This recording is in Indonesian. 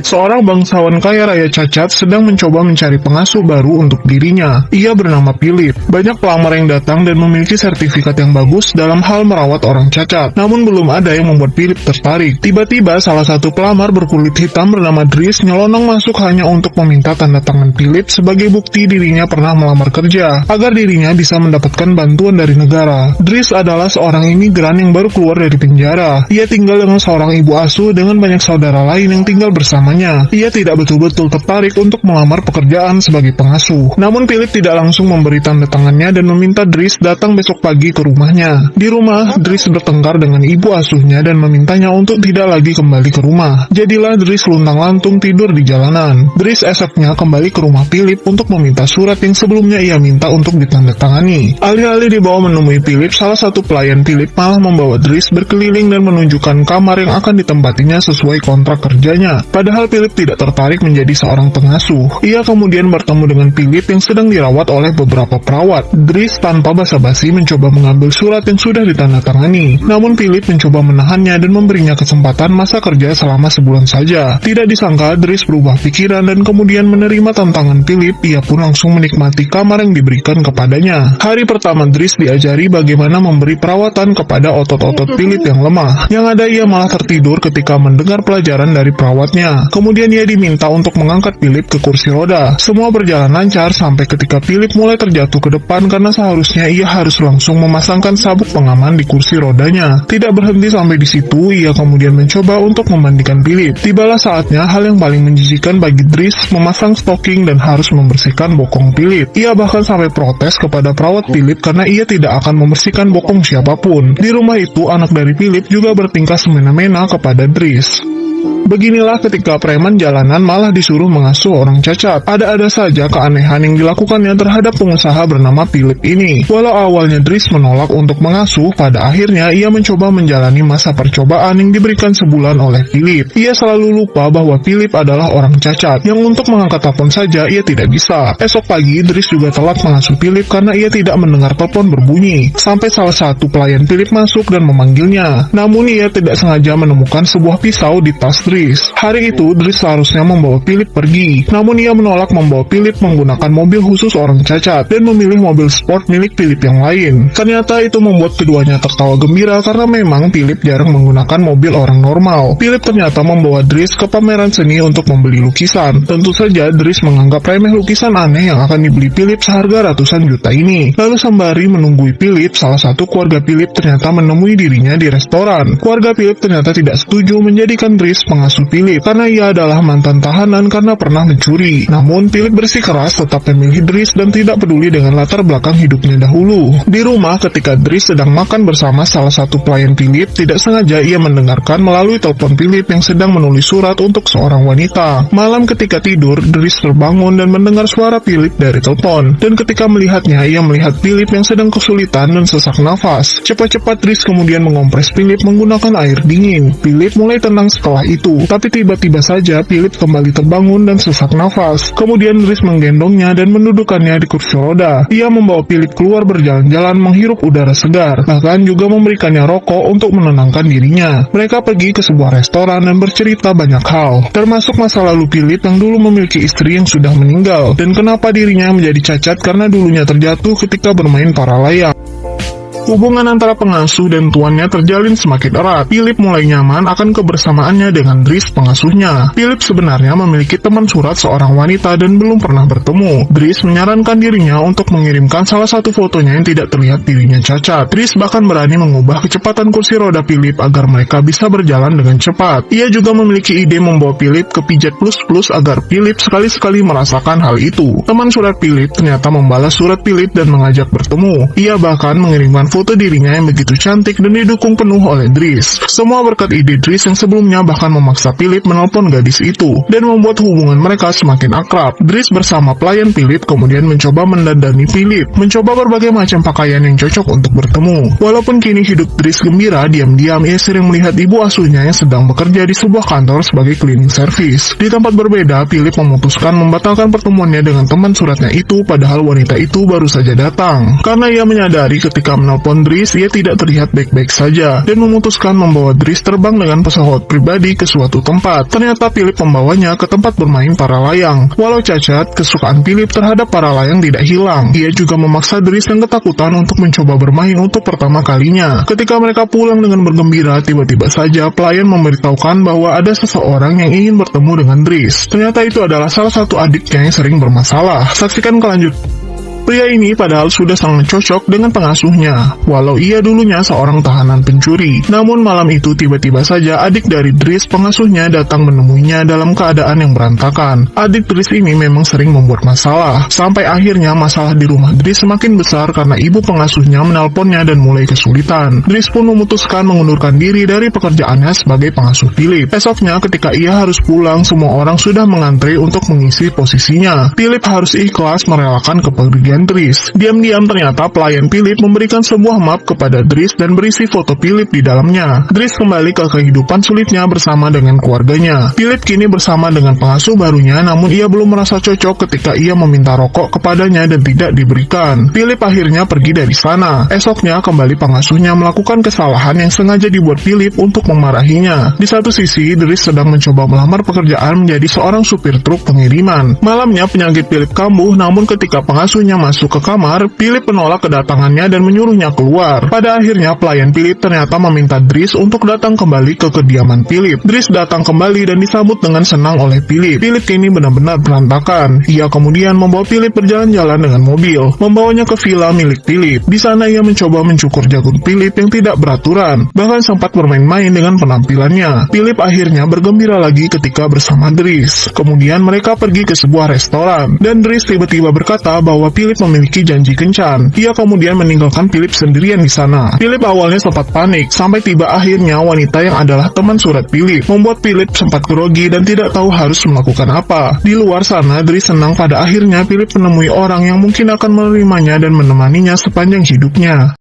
Seorang bangsawan kaya raya cacat sedang mencoba mencari pengasuh baru untuk dirinya. Ia bernama Philip. Banyak pelamar yang datang dan memiliki sertifikat yang bagus dalam hal merawat orang cacat. Namun belum ada yang membuat Philip tertarik. Tiba-tiba salah satu pelamar berkulit hitam bernama Dries nyelonong masuk hanya untuk meminta tanda tangan Philip sebagai bukti dirinya pernah melamar kerja, agar dirinya bisa mendapatkan bantuan dari negara. Dries adalah seorang imigran yang baru keluar dari penjara. Ia tinggal dengan seorang ibu asuh dengan banyak saudara lain yang tinggal bersama. Ia tidak betul-betul tertarik untuk melamar pekerjaan sebagai pengasuh. Namun Philip tidak langsung memberi tanda tangannya dan meminta Dries datang besok pagi ke rumahnya. Di rumah, Dries bertengkar dengan ibu asuhnya dan memintanya untuk tidak lagi kembali ke rumah. Jadilah Dries luntang-lantung tidur di jalanan. Dries esoknya kembali ke rumah Philip untuk meminta surat yang sebelumnya ia minta untuk ditandatangani. Alih-alih dibawa menemui Philip, salah satu pelayan Philip malah membawa Dries berkeliling dan menunjukkan kamar yang akan ditempatinya sesuai kontrak kerjanya. Padahal Philip tidak tertarik menjadi seorang pengasuh. Ia kemudian bertemu dengan Philip yang sedang dirawat oleh beberapa perawat. Dries tanpa basa-basi mencoba mengambil surat yang sudah ditandatangani. Namun Philip mencoba menahannya dan memberinya kesempatan masa kerja selama sebulan saja. Tidak disangka Dries berubah pikiran dan kemudian menerima tantangan Philip. Ia pun langsung menikmati kamar yang diberikan kepadanya. Hari pertama Dries diajari bagaimana memberi perawatan kepada otot-otot Philip yang lemah. Yang ada ia malah tertidur ketika mendengar pelajaran dari perawatnya. Kemudian ia diminta untuk mengangkat Philip ke kursi roda. Semua berjalan lancar sampai ketika Philip mulai terjatuh ke depan karena seharusnya ia harus langsung memasangkan sabuk pengaman di kursi rodanya. Tidak berhenti sampai di situ, ia kemudian mencoba untuk memandikan Philip. Tibalah saatnya hal yang paling menjijikan bagi Dries, memasang stocking dan harus membersihkan bokong Philip. Ia bahkan sampai protes kepada perawat Philip karena ia tidak akan membersihkan bokong siapapun. Di rumah itu, anak dari Philip juga bertingkah semena-mena kepada Dries. Beginilah ketika preman jalanan malah disuruh mengasuh orang cacat. Ada-ada saja keanehan yang dilakukannya terhadap pengusaha bernama Philip ini. Walau awalnya Dries menolak untuk mengasuh, pada akhirnya ia mencoba menjalani masa percobaan yang diberikan sebulan oleh Philip. Ia selalu lupa bahwa Philip adalah orang cacat, yang untuk mengangkat telepon saja ia tidak bisa. Esok pagi, Dries juga telat mengasuh Philip karena ia tidak mendengar telepon berbunyi. Sampai salah satu pelayan Philip masuk dan memanggilnya. Namun ia tidak sengaja menemukan sebuah pisau di tas Dries. Hari itu, Dries seharusnya membawa Philip pergi. Namun ia menolak membawa Philip menggunakan mobil khusus orang cacat dan memilih mobil sport milik Philip yang lain. Ternyata itu membuat keduanya tertawa gembira karena memang Philip jarang menggunakan mobil orang normal. Philip ternyata membawa Dries ke pameran seni untuk membeli lukisan. Tentu saja Dries menganggap remeh lukisan aneh yang akan dibeli Philip seharga ratusan juta ini. Lalu sembari menunggui Philip, salah satu keluarga Philip ternyata menemui dirinya di restoran. Keluarga Philip ternyata tidak setuju menjadikan Dries pengasuh Philip karena ia adalah mantan tahanan karena pernah mencuri. Namun Philip bersikeras tetap memilih Dries dan tidak peduli dengan latar belakang hidupnya dahulu. Di rumah ketika Dries sedang makan bersama salah satu pelayan Philip, tidak sengaja ia mendengarkan melalui telepon Philip yang sedang menulis surat untuk seorang wanita. Malam ketika tidur, Dries terbangun dan mendengar suara Philip dari telepon. Dan ketika melihatnya, ia melihat Philip yang sedang kesulitan dan sesak nafas. Cepat-cepat Dries kemudian mengompres Philip menggunakan air dingin. Philip mulai tenang setelah itu. Tapi tiba-tiba saja Philip kembali terbangun dan sesak nafas. Kemudian Dries menggendongnya dan mendudukannya di kursi roda. Ia membawa Philip keluar berjalan-jalan menghirup udara segar. Bahkan juga memberikannya rokok untuk menenangkan dirinya. Mereka pergi ke sebuah restoran dan bercerita banyak hal. Termasuk masa lalu Philip yang dulu memiliki istri yang sudah meninggal. Dan kenapa dirinya menjadi cacat karena dulunya terjatuh ketika bermain para layang. Hubungan antara pengasuh dan tuannya terjalin semakin erat. Philip mulai nyaman akan kebersamaannya dengan Dries pengasuhnya. Philip sebenarnya memiliki teman surat seorang wanita dan belum pernah bertemu. Dries menyarankan dirinya untuk mengirimkan salah satu fotonya yang tidak terlihat dirinya cacat. Dries bahkan berani mengubah kecepatan kursi roda Philip agar mereka bisa berjalan dengan cepat. Ia juga memiliki ide membawa Philip ke Pijet Plus Plus agar Philip sekali-sekali merasakan hal itu. Teman surat Philip ternyata membalas surat Philip dan mengajak bertemu. Ia bahkan mengirimkan foto dirinya yang begitu cantik dan didukung penuh oleh Dries. Semua berkat ide Dries yang sebelumnya bahkan memaksa Philip menelpon gadis itu dan membuat hubungan mereka semakin akrab. Dries bersama pelayan Philip kemudian mencoba mendandani Philip, mencoba berbagai macam pakaian yang cocok untuk bertemu. Walaupun kini hidup Dries gembira, diam-diam ia sering melihat ibu asuhnya yang sedang bekerja di sebuah kantor sebagai cleaning service. Di tempat berbeda, Philip memutuskan membatalkan pertemuannya dengan teman suratnya itu padahal wanita itu baru saja datang. Karena ia menyadari ketika menelpon menelpon Dries, ia tidak terlihat baik-baik saja dan memutuskan membawa Dries terbang dengan pesawat pribadi ke suatu tempat. Ternyata Philip membawanya ke tempat bermain para layang. Walau cacat, kesukaan Philip terhadap para layang tidak hilang. Ia juga memaksa Dries yang ketakutan untuk mencoba bermain untuk pertama kalinya. Ketika mereka pulang dengan bergembira, tiba-tiba saja pelayan memberitahukan bahwa ada seseorang yang ingin bertemu dengan Dries. Ternyata itu adalah salah satu adiknya yang sering bermasalah. Saksikan kelanjutan. Pria ini padahal sudah sangat cocok dengan pengasuhnya, walau ia dulunya seorang tahanan pencuri. Namun malam itu tiba-tiba saja adik dari Dries, pengasuhnya, datang menemuinya dalam keadaan yang berantakan. Adik Dries ini memang sering membuat masalah, sampai akhirnya masalah di rumah Dries semakin besar karena ibu pengasuhnya menelponnya dan mulai kesulitan. Dries pun memutuskan mengundurkan diri dari pekerjaannya sebagai pengasuh Philip. Esoknya ketika ia harus pulang, semua orang sudah mengantre untuk mengisi posisinya. Philip harus ikhlas merelakan kepergian Dries. Diam-diam ternyata pelayan Philip memberikan sebuah map kepada Dries dan berisi foto Philip di dalamnya. Dries kembali ke kehidupan sulitnya bersama dengan keluarganya. Philip kini bersama dengan pengasuh barunya, namun ia belum merasa cocok ketika ia meminta rokok kepadanya dan tidak diberikan. Philip akhirnya pergi dari sana. Esoknya kembali pengasuhnya melakukan kesalahan yang sengaja dibuat Philip untuk memarahinya. Di satu sisi, Dries sedang mencoba melamar pekerjaan menjadi seorang supir truk pengiriman. Malamnya penyakit Philip kambuh, namun ketika pengasuhnya masuk ke kamar, Philip menolak kedatangannya dan menyuruhnya keluar. Pada akhirnya pelayan Philip ternyata meminta Dries untuk datang kembali ke kediaman Philip. Dries datang kembali dan disambut dengan senang oleh Philip. Philip kini benar-benar berantakan. Ia kemudian membawa Philip berjalan-jalan dengan mobil, membawanya ke villa milik Philip. Di sana ia mencoba mencukur jagung Philip yang tidak beraturan, bahkan sempat bermain-main dengan penampilannya. Philip akhirnya bergembira lagi ketika bersama Dries. Kemudian mereka pergi ke sebuah restoran, dan Dries tiba-tiba berkata bahwa Philip memiliki janji kencan. Ia kemudian meninggalkan Philip sendirian di sana. Philip awalnya sempat panik, sampai tiba akhirnya wanita yang adalah teman surat Philip, membuat Philip sempat grogi dan tidak tahu harus melakukan apa. Di luar sana, Dries senang pada akhirnya Philip menemui orang yang mungkin akan menerimanya dan menemaninya sepanjang hidupnya.